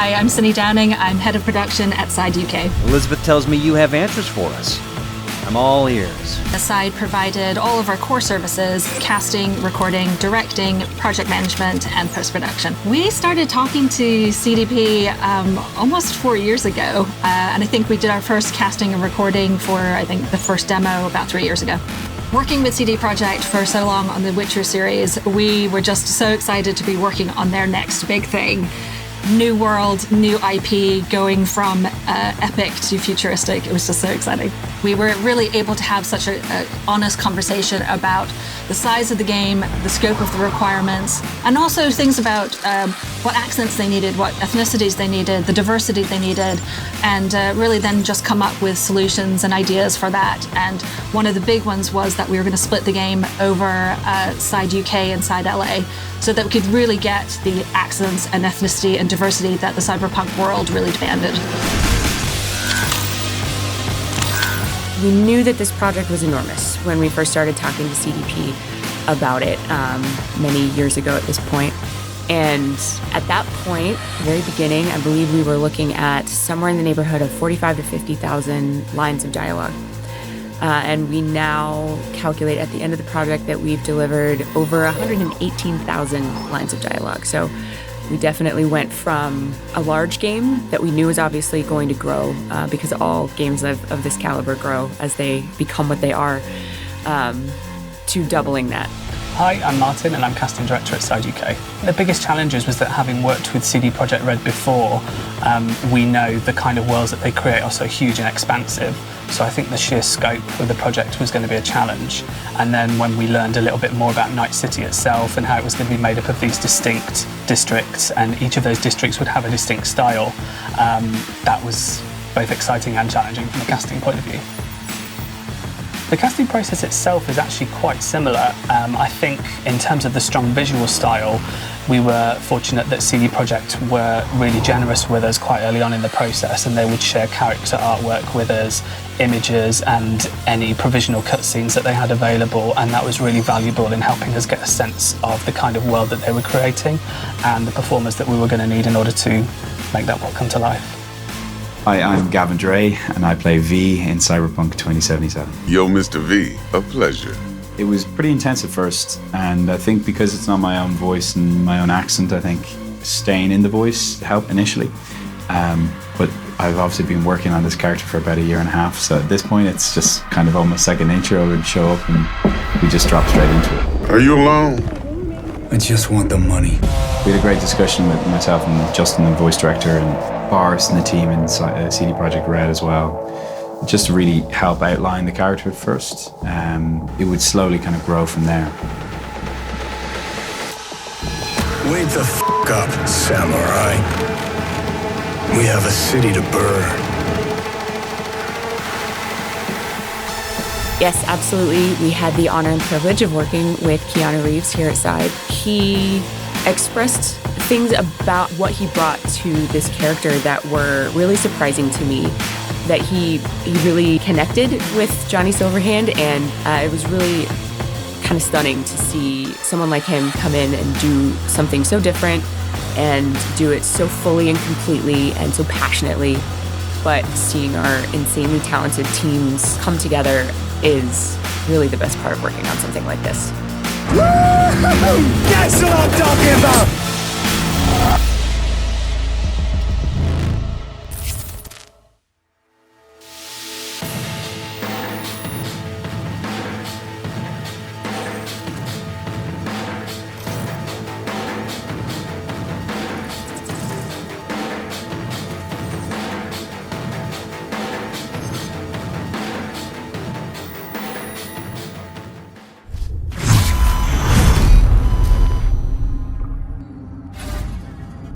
Hi, I'm Cindy Downing. I'm head of production at Side UK. Elizabeth tells me you have answers for us. I'm all ears. Side provided all of our core services: casting, recording, directing, project management, and post-production. We started talking to CDP almost 4 years ago, and I think we did our first casting and recording for, I think, the first demo about 3 years ago. Working with CD Projekt for so long on the Witcher series, we were just so excited to be working on their next big thing. New world, new IP, going from epic to futuristic. It was just so exciting. We were really able to have such an honest conversation about the size of the game, the scope of the requirements, and also things about what accents they needed, what ethnicities they needed, the diversity they needed, and really then just come up with solutions and ideas for that. And one of the big ones was that we were going to split the game over Side UK and Side LA, so that we could really get the accents and ethnicity and diversity that the cyberpunk world really demanded. We knew that this project was enormous when we first started talking to CDP about it many years ago at this point. And at that point, very beginning, I believe we were looking at somewhere in the neighborhood of 45 to 50,000 lines of dialogue. And we now calculate at the end of the project that we've delivered over 118,000 lines of dialogue. So we definitely went from a large game that we knew was obviously going to grow, because all games of this caliber grow as they become what they are, to doubling that. Hi, I'm Martin and I'm casting director at Side UK. The biggest challenges was that having worked with CD Projekt Red before, we know the kind of worlds that they create are so huge and expansive. So I think the sheer scope of the project was going to be a challenge. And then when we learned a little bit more about Night City itself and how it was going to be made up of these distinct districts, and each of those districts would have a distinct style, that was both exciting and challenging from a casting point of view. The casting process itself is actually quite similar. I think in terms of the strong visual style, we were fortunate that CD Projekt were really generous with us quite early on in the process, and they would share character artwork with us, images, and any provisional cutscenes that they had available, and that was really valuable in helping us get a sense of the kind of world that they were creating and the performers that we were going to need in order to make that world come to life. Hi, I'm Gavin Dre, and I play V in Cyberpunk 2077. Yo, Mr. V, a pleasure. It was pretty intense at first, and I think because it's not my own voice and my own accent, I think staying in the voice helped initially. But I've obviously been working on this character for about 1.5 years, so at this point it's just kind of almost second nature. I would show up and we just drop straight into it. Are you alone? I just want the money. We had a great discussion with myself and Justin, the voice director, and Boris and the team in CD Projekt Red as well, just to really help outline the character at first. It would slowly kind of grow from there. Wake the f*** up, samurai. We have a city to burn. Yes, absolutely. We had the honor and privilege of working with Keanu Reeves here at Side. He expressed things about what he brought to this character that were really surprising to me. That he really connected with Johnny Silverhand, and it was really kind of stunning to see someone like him come in and do something so different and do it so fully and completely and so passionately. But seeing our insanely talented teams come together is really the best part of working on something like this. Woo-hoo! That's what I'm talking about!